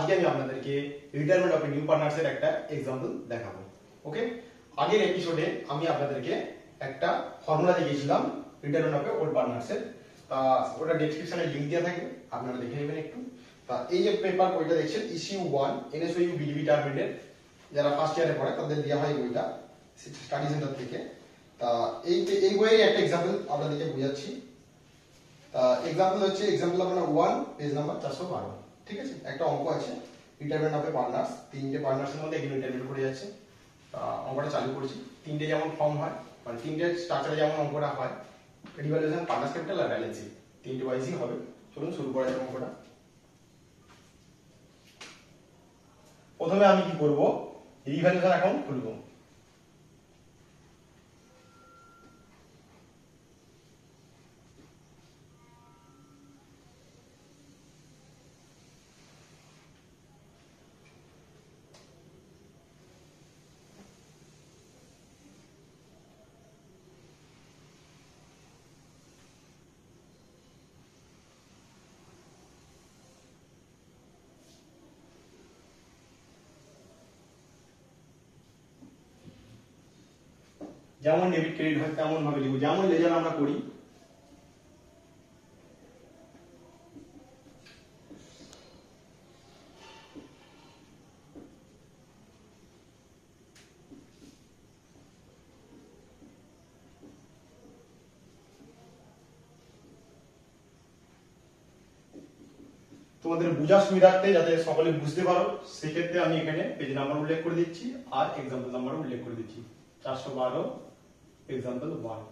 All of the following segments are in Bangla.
আজকে আমি আপনাদেরকে রিটায়ারমেন্ট অফ নিউ পার্টনার্স এর একটা এক্সাম্পল দেখাবো। ওকে, আগের এপিসোডে আমি আপনাদেরকে একটা ফর্মুলা দেখিয়েছিলাম রিটায়ারমেন্ট অফ ওল্ড পার্টনার্স এর। তা ওটা ডেসক্রিপশনে লিংক দেওয়া থাকবে, আপনারা দেখে নেবেন একটু। তা এই যে পেপার বইটা দেখছেন ইস্যু 1 এনএসইউ বিডিবি টার্মেন্টের, যারা ফার্স্ট ইয়ারে পড়ে তাদের দেওয়া হয় বইটা স্টাডি সেন্টার থেকে। তা এই বইয়ের একটা এক্সাম্পল আপনাদেরকে বোঝাচ্ছি। তা এক্সাম্পল হচ্ছে এক্সাম্পল নাম্বার 1 পেজ নাম্বার 412। ঠিক আছে, একটা অঙ্ক আছে রিটায়ারমেন্ট অফ পার্টনার্স, তিনটে পার্টনার্সের মধ্যে একজন রিটায়ারমেন্ট করে যাচ্ছে। তা অঙ্কটা চালু করছি। তিনটে যেমন ফর্ম হয়, মানে তিনটে স্ট্রাকচারে যেমন অঙ্কটা হয়, রিভ্যালুয়েশন, পার্টনার্স ক্যাপিটাল আর ব্যালেন্স শিট, তিনটে ওয়াইজই হবে। চলুন শুরু করা যাক অঙ্কটা। প্রথমে আমি কি করব, রিভ্যালুয়েশন অ্যাকাউন্ট খুলব। যেমন ডেবিট ক্রেডিট হয় তেমন ভাবে লিখব, যেমন লেজার আমরা করি। তোমাদের বোঝার সুবিধার্থে যাতে সকলে বুঝতে পারো সেক্ষেত্রে আমি এখানে পেজ নাম্বার উল্লেখ করে দিচ্ছি আর এক্সাম্পল নাম্বার উল্লেখ করে দিচ্ছি। 412 এক্সাম্পল 1।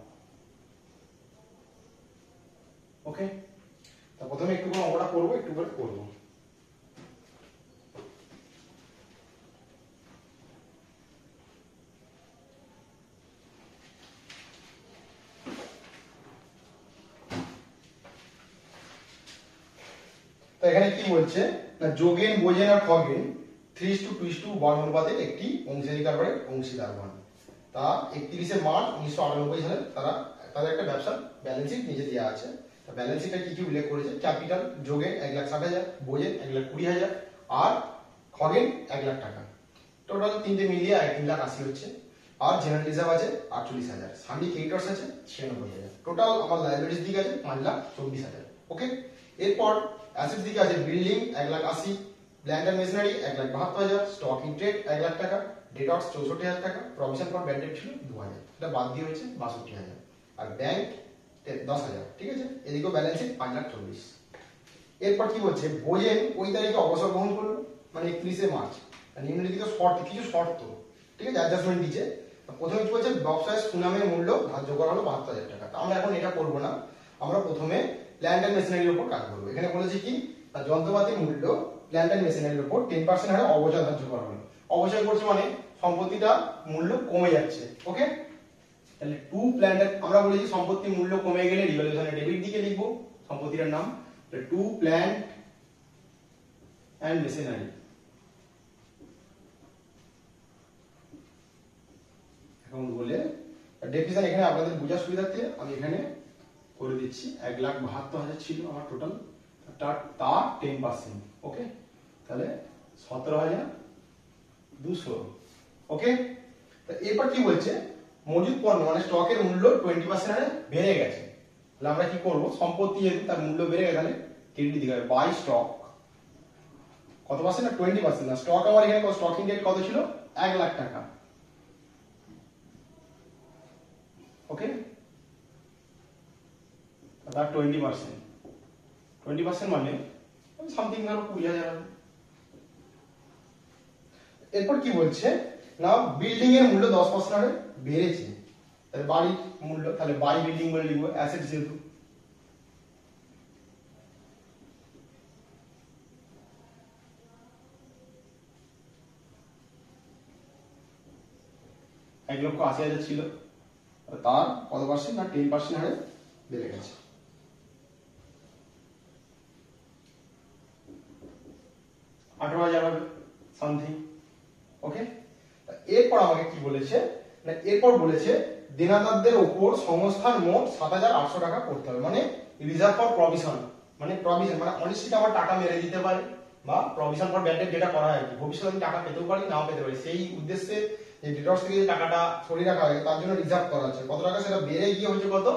ওকে, তা প্রথমে একটু করে অঙ্কটা করবো, একটু করে করবো। তো এখানে কি বলছে না, যোগেন, বোঝেন আর খগেন 3:2:1 অনুপাতে একটি অংশীদার করে অংশীদার হন। তা 31 মার্চ 1998 সালে তাদের একটা ব্যবসার ব্যালেন্স শিট নিচে দেওয়া আছে। তা ব্যালেন্স শিটে কি কি উল্লেখ করেছে, ক্যাপিটাল যোগেন 1,60,000, বোঝেন 1,20,000 আর খগেন 1,00,000 টাকা। টোটাল তিনটে মিলিয়ে 3,80,000 হচ্ছে। আর জেনারেল রিজার্ভ আছে 48,000, সান্ডি ক্রেডিটর্স আছে 96,000। টোটাল আমার লায়াবিলিটিস দিকে আছে 5,24,000। ওকে, এরপর অ্যাসেটস দিকে আছে building 1,80,000, plant and machinery 1,72,000, stock in trade 1,00,000 টাকা, ডেটর্স 64,000 টাকা, প্রভিশন ফর ব্যাড ডেট ছিল 2,000, এটা বাদ দিয়ে হয়েছে 62,000, আর ব্যাংক 10,000। ঠিক আছে, এদিকেও ব্যালেন্স শিট 5,40,000। এরপর কি বলছে, বোঝেন ওই তারিখে অবসর গ্রহণ করলো, মানে 31 মার্চ। নিম্নলিখিত শর্ত, কিছু শর্ত, ঠিক আছে, অ্যাডজাস্টমেন্ট দিচ্ছে। প্রথমে কি বলছে, ব্যবসায় সুনামের মূল্য ধার্য করা হলো 72,000 টাকা। আমরা এখন এটা করবো না, আমরা প্রথমে প্ল্যান্ট এন্ড মেশিনারির উপর কাজ করবো। এখানে বলেছে কি, যন্ত্রপাতির মূল্য প্ল্যান্ট এন্ড মেশিনারির উপর 10% হারে অবচয় ধার্য করা হলো। অবচয় করছে মানে সম্পত্তিটা মূল্য কমে যাচ্ছে। ওকে, তাহলে টু প্ল্যান্ট, আমরা বলেছি সম্পত্তির মূল্য কমে গেলে রিভ্যালুয়েশনে ডেবিট দিকে লিখবো সম্পত্তিটার নাম। To plant and machinery account বলে ডেফিনিশন এখানে আপনাদের বোঝার সুবিধার্থে আমি এখানে করে দিচ্ছি। 1,72,000 ছিল আমার টোটাল, তার 10%। ওকে, তাহলে 17,200। ওকে, এরপর কি বলছে, মজুদ পণ্য মানে স্টকের মূল্য 20% হারে বেড়ে গেছে। তাহলে আমরা কি করব, সম্পত্তি যেহেতু তার মূল্য বেড়ে গেছে তাহলে ক্রেডিট দিতে হবে। বাই স্টক কত পার্সেন্ট না 20% না। স্টক আমার এখানে স্টকিং রেট কত ছিল, 1,00,000 টাকা। ওকে, তার 20% মানে সামথিং ধরো 20,000। এরপর কি বলছে না, বিল্ডিং এর মূল্য 10% হারে বেড়েছে। তাহলে বাড়ির মূল্য, তাহলে বাই বিল্ডিং বলে লিখবো, অ্যাসেট যেহেতু। এক লক্ষ 80,000 ছিল, তার কত পার্সেন্ট না 10% হারে বেড়ে গেছে। সামথিং। ওকে, এরপর আমাকে কি বলেছে না, এরপর বলেছে দেনাদারদের উপর সংস্থার মোট 7,800 টাকা করতে হবে, মানে রিজার্ভ ফর প্রভিশন, মানে প্রভিশন মানে অনিশ্চিত আমার টাকা মেরে দিতে পারে, বা প্রভিশন ফর ব্যাড ডেট যেটা করা হয় আর কি, ভবিষ্যতে আমি টাকা পেতেও পারি নাও পেতে পারি, সেই উদ্দেশ্যে এই ডেটর্স থেকে যে টাকাটা সরিয়ে রাখা হয় তার জন্য রিজার্ভ করা আছে। কত টাকা সেটা বেড়ে গিয়ে হচ্ছে কত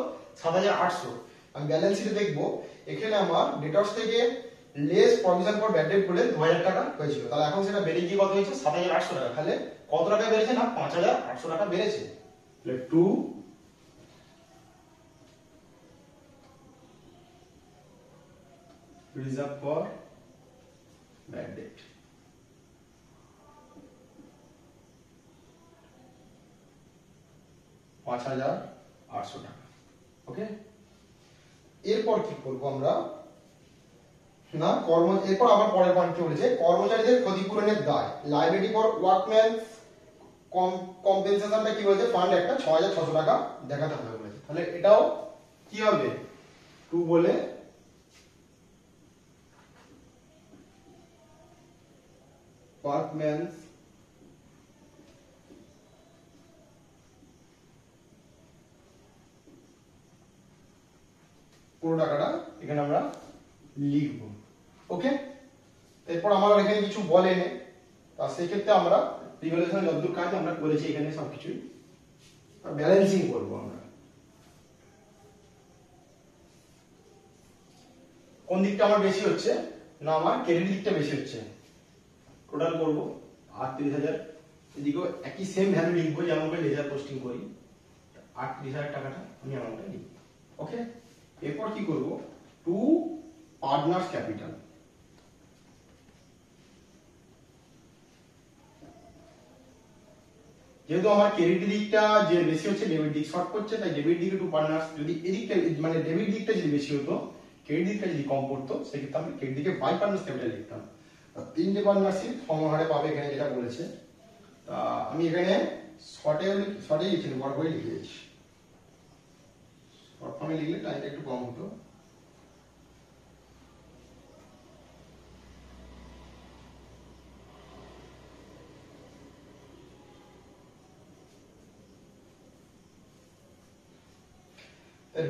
৭৮০০। আমি ব্যালেন্স শিটে দেখবো এখানে আমার ডেটর্স থেকে less provision for bad date বলে ২০০০ টাকা হয়েছিল, তাহলে এখন সেটা বেড়ে গিয়ে কত হয়েছে ৭৮০০ টাকা। তাহলে কত টাকা বেড়েছে না ৫৮০০ টাকা বেড়েছে। তাহলে to reserve for bad debt. ৳৫,৮০০ টাকা। ওকে, এরপর কি করব আমরা না এরপর আবার পরের পয়েন্টে বলেছে কর্মচারীদের ক্ষতিপূরণের দায়, লাইবিলিটি ফর ওয়ার্কম্যান কম্পেনসেশনটা কি বলেছে, ফান্ড একটা ৬৬০০ টাকা দেখাতে হবে বলেছে। তাহলে এটাও কি হবে টু বলে ওয়ার্কম্যান পুরো টাকাটা এখানে আমরা লিখব। ওকে, এরপর আমার এখানে কিছু বলেনি, তা সেই ক্ষেত্রে আমরা রিভ্যালুয়েশন যতদূর কাজ আমরা করেছি এখানে সবকিছুই ব্যালেন্সিং করব। আমরা কোন দিকটা আমার বেশি হচ্ছে না, আমার ক্রেডিট দিকটা বেশি হচ্ছে। টোটাল করব ৩৮,০০০, এদিকেও একই সেম ভ্যালু লিখবো যেমন করে লেজার পোস্টিং করি, ৩৮,০০০ টাকাটা আমি অ্যামাউন্টটা লিখব। ওকে, এরপর কি করব টু পার্টনার্স ক্যাপিটাল। যেহেতু আমার ক্রেডিট দিকটা যে বেশি হচ্ছে ডেবিট দিক শর্ট করছে, তাই ডেবিট দিকে টু পার্টনার্স, যদি এদিকটা মানে ডেবিট দিকটা যদি বেশি হতো ক্রেডিট দিকটা যদি কম পড়তো সেক্ষেত্রে আমি ক্রেডিট দিকে বাই পার্টনার্স ক্যাপিটাল লিখতাম। তিনটে পার্টনারশিপ সমাহারে পাবে এখানে যেটা বলেছে, তা আমি এখানে শর্টে লিখে বড় করে লিখে দিয়েছি। শর্ট ফর্মে লিখলে টাইমটা একটু কম হতো।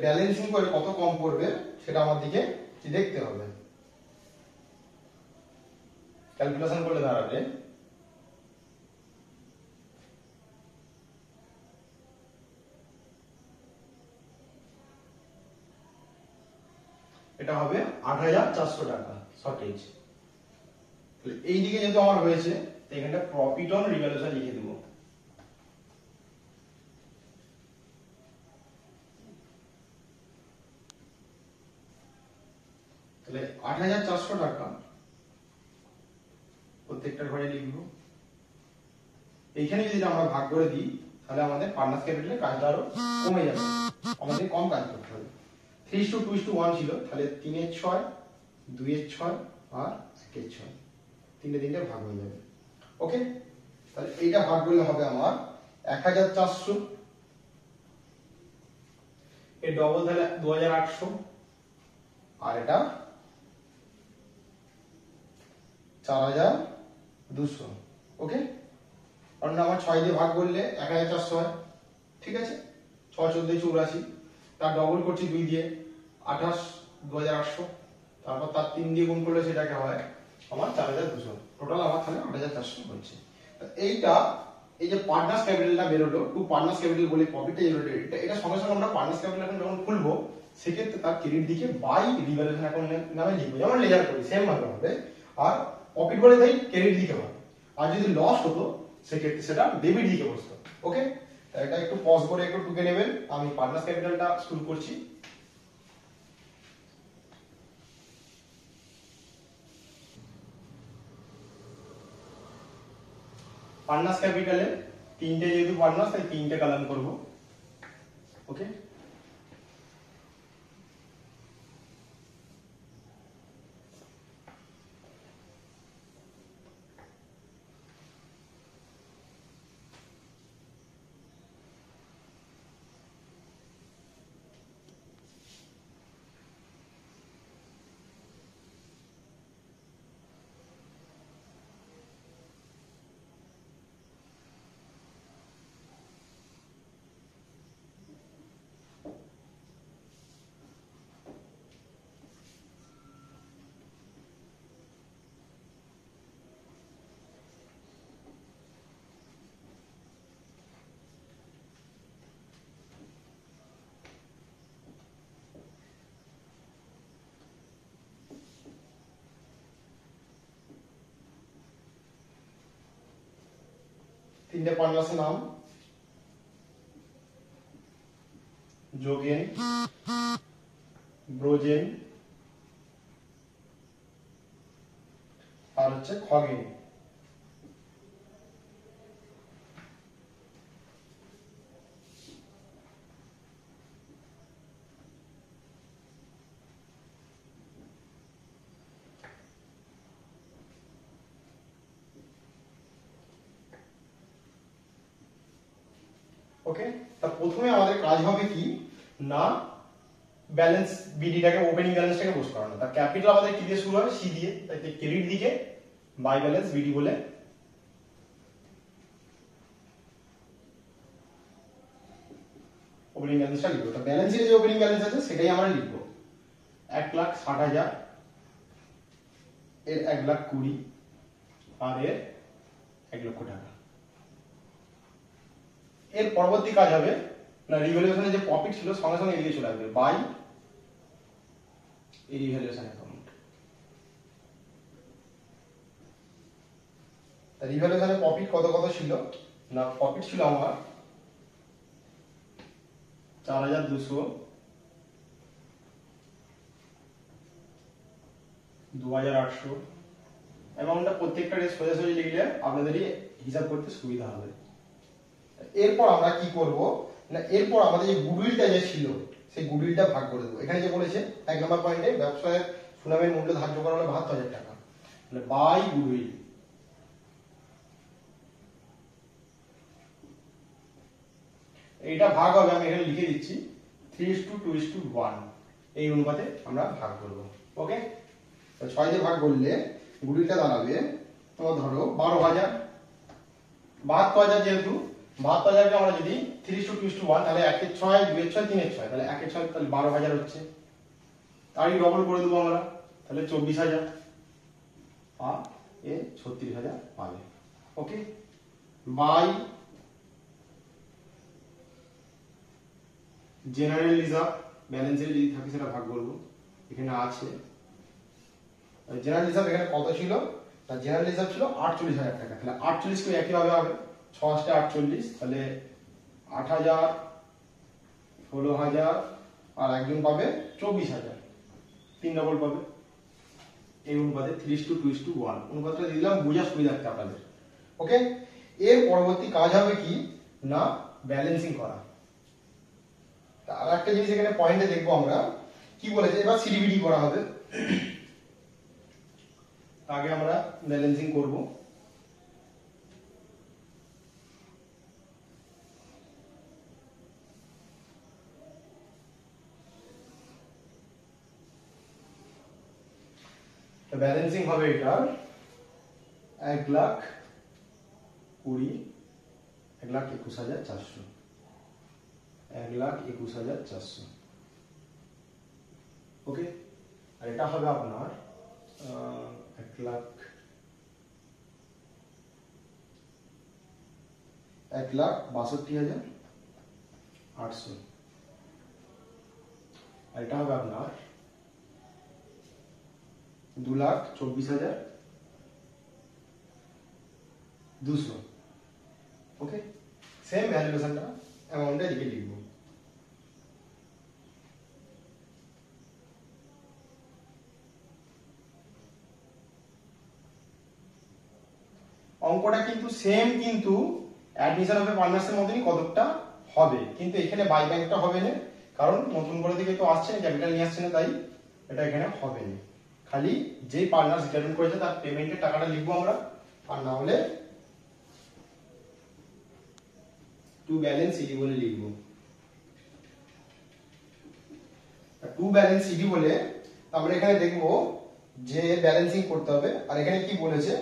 ব্যালেন্সিং করে কত কম পড়বে সেটা আমার দিকে দেখতে হবে। ক্যালকুলেশন করলে দাঁড়াবে এটা হবে ৮,৪০০ টাকা শর্টেজ। এই দিকে যেহেতু আমার হয়েছে এখানটা প্রফিট অন রিভ্যালুয়েশন লিখে দেবো। তাহলে ৮,৪০০ টাকা প্রত্যেকটা ঘরে লিখবো। এইখানে যদি আমরা ভাগ করে দিই তাহলে আমাদের পার্টনার্স ক্যাপিটালের কাজটা আরো কমে যাবে, আমাদের কম কাজ করতে হবে। 3:2:1 ছিল, তাহলে 3/6, 2/6 আর 1/6, তিনটে ভাগ হয়ে যাবে। ওকে, তাহলে এইটা ভাগ করলে হবে আমার ১,৪০০, এর ডবল তাহলে ২,৮০০, আর এটা ৪,২০০। ওকে, কারণ আমার ৬ দিয়ে ভাগ করলে ১,৪০০ হয়, ঠিক আছে, ৬-১৪-৮৪, তার ডবল করছি ২ দিয়ে ২৮, ২,৮০০, তারপর তার ৩ দিয়ে গুণ করলে সেটাকে হয় আমার ৪,২০০, টোটাল আমার তাহলে ৮,৪০০ হচ্ছে। এইটা এই যে পার্টনার্স ক্যাপিটালটা বেরোলো, টু পার্টনার্স ক্যাপিটাল বলে প্রফিটটা বেরোলো, এটা সঙ্গে সঙ্গে আমরা পার্টনার্স ক্যাপিটাল এখন যখন খুলবো সেক্ষেত্রে তার ক্রেডিট দিকে বাই রিভ্যালুয়েশন অ্যাকাউন্ট নামে লিখবো, যেমন লেজার করি সেম ভাবে হবে, আর প্রফিট বলে তাই ক্রেডিট দিকে হবে। আর যদি লস হতো সেক্ষেত্রে সেটা ডেবিট দিকে বসতো। ওকে, এটা একটু পজ করে একটু টুকে নেবেন, আমি পার্টনার্স ক্যাপিটালটা শুরু করছি। পার্টনার্স ক্যাপিটালে তিনটে যেহেতু পার্টনার্স তাই তিনটে কলাম করব। ওকে, তিনটে পার্টনার্সের নাম যোগেন, ব্রোজেন আর হচ্ছে খগেন। ওকে, তা প্রথমে আমাদের কাজ হবে কি না ব্যালেন্স বিডিটাকে ওপেনিং ব্যালেন্সটাকে পোস্ট করানো। তার ক্যাপিটাল আমাদের কি দিয়ে শুরু হয়? সি দিয়ে, তাই ক্রেডিট দিকে বাই ব্যালেন্স বিডি বলে ওপেনিং ব্যালেন্সটা লিখবো। তা ব্যালেন্সের যে ওপেনিং ব্যালেন্স আছে সেটাই আমরা লিখবো 1,60,000, এর 1,20,000 আর এর 1,00,000 টাকা। এর পরবর্তী কাজ হবে না রিভ্যালুয়েশনে যে প্রফিট ছিল সঙ্গে সঙ্গে এদিকে চলে আসবে বাই এই রিভ্যালুয়েশন অ্যাকাউন্ট। রিভ্যালুয়েশনে প্রফিট কত কত ছিল না প্রফিট ছিল আমার 4,200, 2,800। অ্যামাউন্টটা প্রত্যেকটা সোজাসুজি লিখলে আপনাদেরই হিসাব করতে সুবিধা হবে। এরপর আমরা কি করব না এরপর আমাদের যে গুডউইলটা যে ছিল সেই গুডউইলটা ভাগ করে দেবো। এখানে যে বলেছে 1 নম্বর পয়েন্টে ব্যবসায়ের সুনামের মূল্য ধার্য করা হলো 72,000 টাকা, মানে বাই গুডউইল। এইটা ভাগ হবে, আমি এখানে লিখে দিচ্ছি 3:2:1 এই অনুপাতে আমরা ভাগ করব। ওকে, 6 দিয়ে ভাগ করলে গুডউইলটা দাঁড়াবে তোমার ধরো 12,000। 72,000 যেহেতু 72,000 কে আমরা যদি 3:2:1 তাহলে 1-6, 2-6, 3-6 তাহলে 1-6 তাহলে 12,000 হচ্ছে। তারই ডবল করে দেবো আমরা, তাহলে 24,000 আর এ 36,000 পাবে। ওকে, বাই জেনারেল রিজার্ভ ব্যালেন্সে যদি থাকে সেটা ভাগ করব, এখানে আছে জেনারেল রিজার্ভ। এখানে কত ছিল না জেনারেল রিজার্ভ ছিল 48,000 টাকা, তাহলে 48 কে একইভাবে হবে 6 * 48 তাহলে 8,000, 16,000 আর একজন পাবে 24,000, 3 ডবল পাবে। এই অনুপাতে 3:2:1 অনুপাতটা দিয়ে দিলাম বোঝার সুবিধার্থে আপনাদের। ওকে, এর পরবর্তী কাজ হবে কি না ব্যালেন্সিং করা। আর একটা জিনিস এখানে পয়েন্টে দেখবো আমরা কি বলেছে, এবার সিডিবিডি করা হবে। আগে আমরা ব্যালেন্সিং করব। ব্যালেন্সিং হবে এটার 1,20,000, 1,21,400, 1,21,400। ওকে, আর এটা হবে আপনার 1,62,800 আর এটা হবে আপনার 2,24,200। ওকে, সেম ভ্যালুয়েশনটা অ্যামাউন্টটা এদিকে লিখব। অঙ্কটা কিন্তু সেম, কিন্তু অ্যাডমিশন হবে পার্টনার্সের মতনই কতটা হবে, কিন্তু এখানে বাই ব্যাংকটা হবে না, কারণ নতুন করে দিকে তো আসছে না, ক্যাপিটাল নিয়ে আসছে না, তাই এটা এখানে হবে না। খালি যেই পার্টনার্স রিটার্ন করেছে তার পেমেন্টের টাকাটা লিখবো আমরা, আর না হলে টু ব্যালেন্স সিডি বলে লিখবো। টু ব্যালেন্স সিডি বলে আমরা এখানে দেখবো যে ব্যালেন্সিং করতে হবে। আর এখানে কি বলেছে,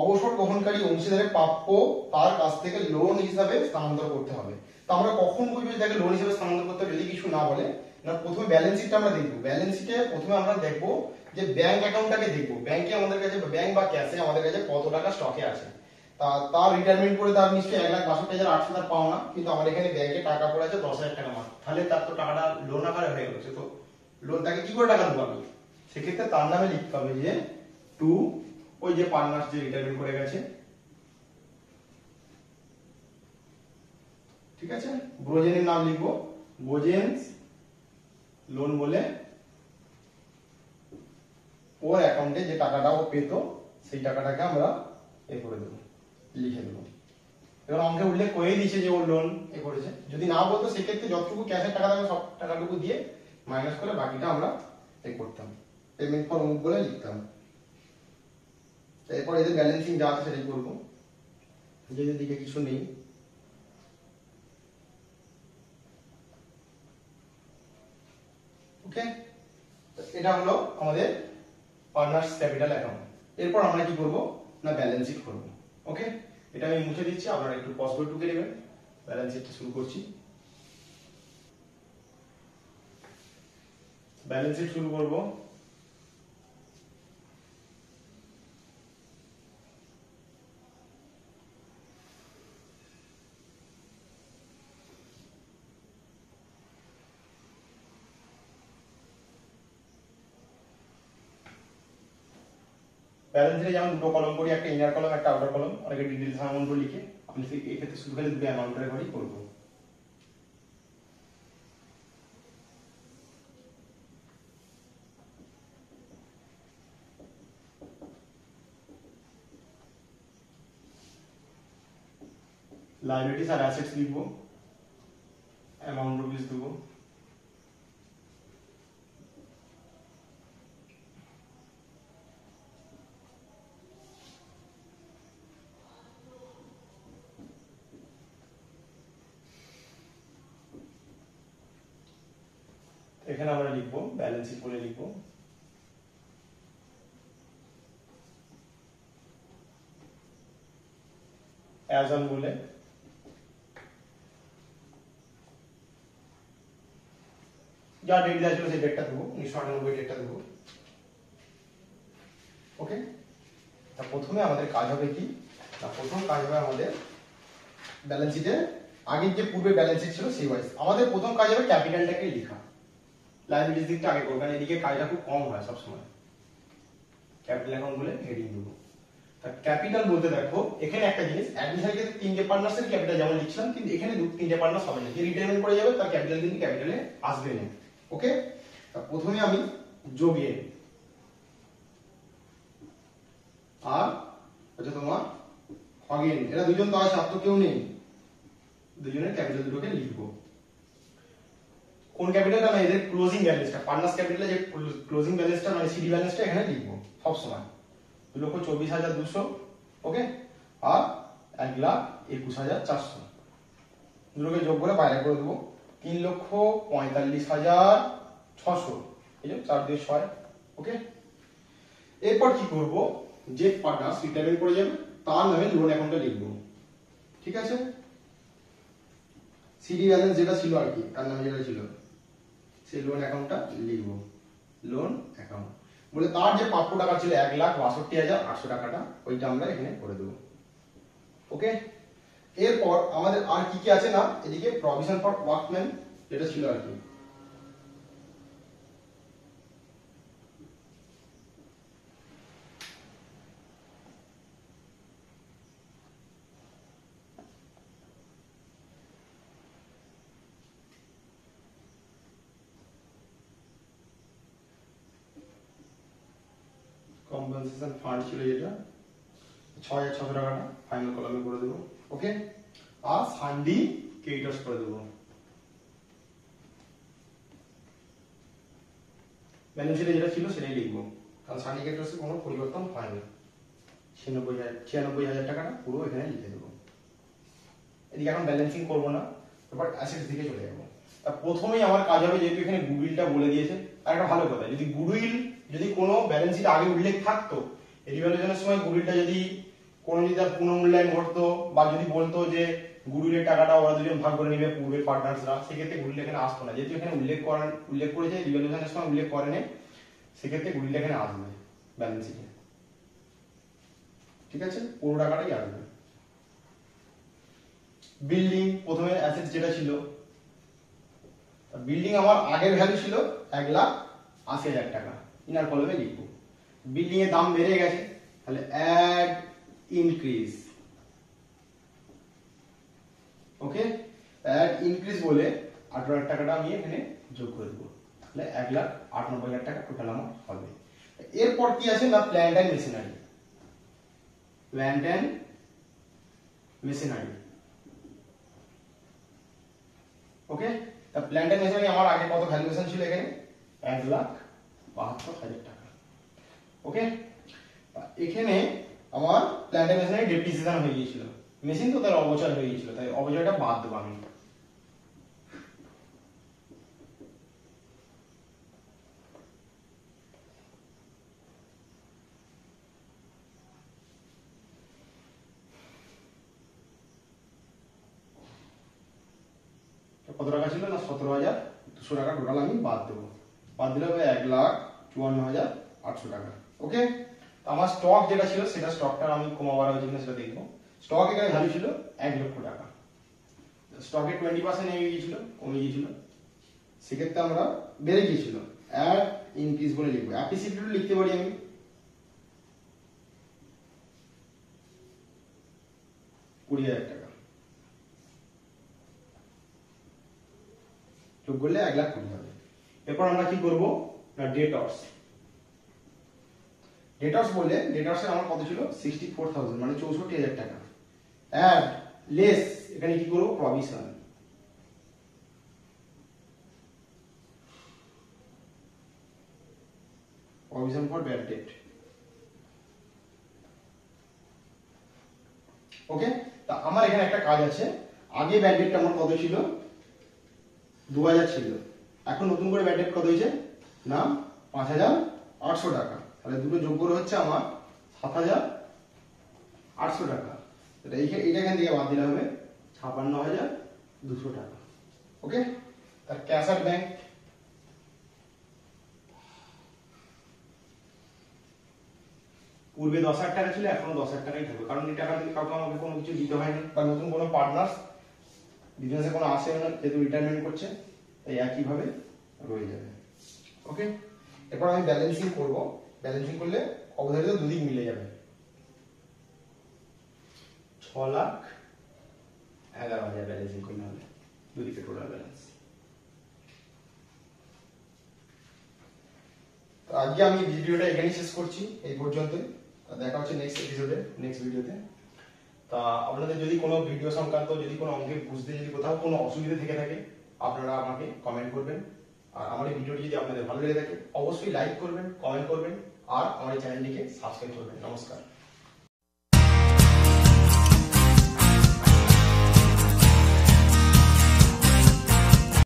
অবসর গ্রহণকারী অংশীদারের প্রাপ্য তার কাছ থেকে লোন হিসাবে স্থানান্তর করতে হবে। তো আমরা কখন বুঝবো যে তাকে লোন হিসাবে স্থানান্তর করতে হবে? যদি কিছু না বলে না, প্রথমে ব্যালেন্স শিটটা আমরা দেখবো। ব্যালেন্স শিটে প্রথমে আমরা দেখবো যে ব্যাংক অ্যাকাউন্টটাকে দেখবো, ব্যাংকে আমাদের কাছে ব্যাংক বা ক্যাশে আমাদের কাছে কত টাকা স্টকে আছে। তার রিটায়ারমেন্ট করে তার নিশ্চয়ই 1,62,800 তার পাওনা, কিন্তু আমার এখানে ব্যাংকে টাকা পড়ে আছে 10,000 টাকা মাত্র, তাহলে তার তো টাকাটা লোন আকারে হয়ে গেছে। তো লোন তাকে কি করে টাকা দেবো আমি? সেক্ষেত্রে তার নামে লিখতে হবে যে টু ওই যে পার্টনার্স যে রিটায়ারমেন্ট করে গেছে ঠিক আছে, ব্রোজেনের নাম লিখবো, বোজেন্স লোন বলে ওর অ্যাকাউন্টে যে টাকাটা ও পেতো সেই টাকাটাকে আমরা এ করে দেবো, লিখে দেবো। এবার অঙ্কে উল্লেখ করেই দিয়েছে যে ও লোন এ করেছে, যদি না বলতো সেক্ষেত্রে যতটুকু ক্যাশের টাকা থাকবে সব টাকাটুকু দিয়ে মাইনাস করে বাকিটা আমরা এ করতাম, পেমেন্ট ফর অমুক বলে লিখতাম। এরপর এদের ব্যালেন্সিং যা আছে সেটাই করবো, যেদের দিকে কিছু নেই। ওকে, এটা হলো আমাদের পার্টনার্স ক্যাপিটাল অ্যাকাউন্ট। এরপর আমরা কি করব না ব্যালেন্স শিট করব। ওকে, এটা আমি মুছে দিচ্ছি, আপনারা একটু পজ করে টুকে নেবেন। ব্যালেন্স শিটটা শুরু করছি। ব্যালেন্স শিট শুরু করব। ব্যালেন্স শিটে যেমন দুটো কলম করি, একটা ইনার কলম একটা আউটার কলম, অনেকে ডিটেইলস অ্যামাউন্ট লিখে, আমি এই ক্ষেত্রে শুধু খালি দুটো অ্যামাউন্টের ঘরই করব। লাইবিলিটিস আর অ্যাসেটস লিখবো, অ্যামাউন্ট রুপিস দেবো। এখানে আমরা লিখবো ব্যালেন্স শিট বলে লিখবো, অ্যাজ অন বলে যা ডেট দেওয়া ছিল সেই ডেটটা দেবো, 1998 ডেটটা দেবো। ওকে, তা প্রথমে আমাদের কাজ হবে কি না, প্রথম কাজ হবে আমাদের ব্যালেন্স শিটে আগের যে পূর্বে ব্যালেন্স শিট ছিল সেই ওয়াইজ আমাদের প্রথম কাজ হবে ক্যাপিটালটাকে লেখা। লাইবিলিটিস দিকটা আগে করব, কারণ এদিকে কাজটা খুব কম হয় সবসময়। ক্যাপিটাল অ্যাকাউন্ট বলে হেডিং দেবো। তা ক্যাপিটাল বলতে দেখো এখানে একটা জিনিস, অ্যাডমিশনের ক্ষেত্রে তিনটে পার্টনার্সের ক্যাপিটাল যেমন লিখছিলাম, কিন্তু এখানে তিনটে পার্টনার্স হবে না, যে রিটায়ারমেন্ট করে যাবে তার ক্যাপিটাল কিন্তু ক্যাপিটালে আসবে না। ওকে, তা প্রথমে আমি যোগেন আর হচ্ছে তোমার খগেন, এরা দুজন তো আছে, আর তো কেউ নেই, দুজনের ক্যাপিটাল দুটোকে লিখবো। কোন ক্যাপিটালটা না, এদের ক্লোজিং ব্যালেন্সটা, পার্টনার্স ক্যাপিটালে যে ক্লোজিং ব্যালেন্সটা মানে সিডি ব্যালেন্সটা এখানে লিখবো সব সময়, 2,24,200। ওকে, আর 1,21,400 দুটোকে যোগ করে বাইরে করে দেবো, 3,45,600, এই যে 4 দিয়ে 6। ওকে, এরপর কি করব, যে পার্টনার রিটায়ারমেন্ট করে যাবে তার নামে লোন অ্যাকাউন্টটা লিখবো। ঠিক আছে, সিডি ব্যালেন্স যেটা ছিল আর কি, তার নামে যেটা ছিল সেই লোন অ্যাকাউন্টটা লিখবো, লোন অ্যাকাউন্ট বলে তার যে প্রাপ্য টাকা ছিল 1,62,800 টাকাটা, ওইটা আমরা এখানে করে দেবো। ওকে, এরপর আমাদের আর কি কি আছে না, এদিকে প্রভিশন ফর ওয়ার্কম্যান যেটা ছিল আর কি, কম্পেনসেশন ফান্ড ছিল যেটা 6,600 টাকাটা ফাইনাল কলামে করে দেবো। ওকে, আর সানডি ক্রেডিটর্স করে দেবো। ব্যালেন্স শিটে যেটা ছিল সেটাই লিখবো, কারণ সানডি ক্রেডিটর্সে কোনো পরিবর্তন হয় না। 96,000 টাকাটা পুরো এখানে লিখে দেবো। এদিকে এখন ব্যালেন্সিং করবো না, তারপর অ্যাসেটস দিকে চলে যাবো। তা প্রথমেই আমার কাজ হবে, যেহেতু এখানে গুডউইলটা বলে দিয়েছে, আর একটা ভালো কথা, যদি গুডউইল যদি কোনো ব্যালেন্স শিটে আগে উল্লেখ থাকতো, রিভ্যালুয়েশনের সময় গুডউইলটা যদি কোনো যদি তার পুনঃমূল্যায়ন ঘটতো, বা যদি বলতো যে গুডউইলের টাকাটা ওরা দুজন ভাগ করে নেবে পূর্বের পার্টনার্সরা, সেক্ষেত্রে গুডউইল এখানে আসতো না। যেহেতু এখানে উল্লেখ করেছে, রিভ্যালুয়েশনের সময় উল্লেখ করেনি, সেক্ষেত্রে গুডউইল এখানে আসবে ব্যালেন্স শিটে। ঠিক আছে, পুরো টাকাটাই আসবে। বিল্ডিং প্রথমে অ্যাসেট যেটা ছিল, বিল্ডিং আমার আগের ভ্যালু ছিল 1,80,000 টাকা, ইনার কলমে লিখবো। বিল্ডিং এর দাম বেড়ে গেছে, তাহলে অ্যাড ইনক্রিজ। ওকে, অ্যাড ইনক্রিজ বলে 18,000 টাকাটা আমি এখানে যোগ করে দেবো, তাহলে 1,98,000 টাকা টোটাল আমার হবে। এরপর কি আছে না plant and machinery. Plant and machinery, okay. তা প্ল্যান্ট অ্যান্ড মেশিনারি আমার আগে কত ভ্যালুয়েশন ছিল এখানে 1,72,000 টাকা, ওকে। এখানে আমার প্ল্যান্ট অ্যান্ড মেশিনারি ডেপ্রিসিয়েশন হয়ে গিয়েছিল, মেশিন তো তার অবচয় হয়ে গিয়েছিল, তাই অবচয়টা বাদ দেবো আমি। কত টাকা ছিল না 17,200 টাকা টোটাল আমি বাদ দেবো, বাদ দিলে হবে 1,54,800 টাকা, ওকে। আমার স্টক যেটা ছিল সেটা স্টকটা আমি কমাবার হয়েছে কিনা সেটা দেখবো। স্টক এখানে ভ্যালু ছিল 1,00,000 টাকা, স্টকের 20% নেমে গিয়েছিল, কমে গিয়েছিল, সেক্ষেত্রে আমরা বেড়ে গিয়েছিল অ্যাড ইনক্রিজ বলে লিখবো। অ্যাপ্রিসিয়েটেড লিখতে পারি আমি 20,000 টাকা, যোগ করলে 1,20,000 হবে। এরপর আমরা কি করব না ডেটর্স। ডেটর্স বললে ডেটর্সে আমার কত ছিল 64,000 মানে 64,000 টাকা, অ্যাড লেস এখানে কি করব provision, provision for bad debt, okay. তা আমার এখানে একটা কাজ আছে, আগে ব্যাড ডেটটা আমার কত ছিল 2,000 ছিল, এখন নতুন করে ব্যাড ডেট কত হয়েছে না 5,800 টাকা, তাহলে দুটো যোগ করে হচ্ছে আমার 7,800 টাকা, এইটা এখান থেকে বাদ দিলে হবে 56,200 টাকা, ওকে। তার ক্যাশ অ্যাট ব্যাংক পূর্বে 10,000 টাকা ছিল, এখনো 10,000 টাকাই থাকবে, কারণ এই টাকা দিয়ে কাউকে আমাকে কোনো কিছু দিতে হয়নি, বা নতুন কোনো পার্টনার বিজনেসে কোনো আসে না, যেহেতু রিটায়ারমেন্ট করছে, তাই একইভাবে রয়ে যাবে, ওকে। এরপর আমি ব্যালেন্সিং করব, ব্যালেন্সিং করলে অবধারিত দুদিক মিলে যাবে, 6,11,000 ব্যালেন্সিং করলে হবে দুদিকে টোটাল ব্যালেন্স। আজকে আমি ভিডিওটা এখানেই শেষ করছি, এই পর্যন্ত। দেখা হচ্ছে নেক্সট এপিসোডে, নেক্সট ভিডিওতে। তা আপনাদের যদি কোনো ভিডিও সংক্রান্ত যদি কোনো অঙ্কে বুঝতে যদি কোথাও কোনো অসুবিধা থেকে থাকে আপনারা আমাকে কমেন্ট করবেন, আর আমার এই ভিডিওটি যদি আপনাদের ভালো লেগে থাকে অবশ্যই লাইক করবেন, কমেন্ট করবেন, আর আমার এই চ্যানেলটিকে সাবস্ক্রাইব করবেন। নমস্কার।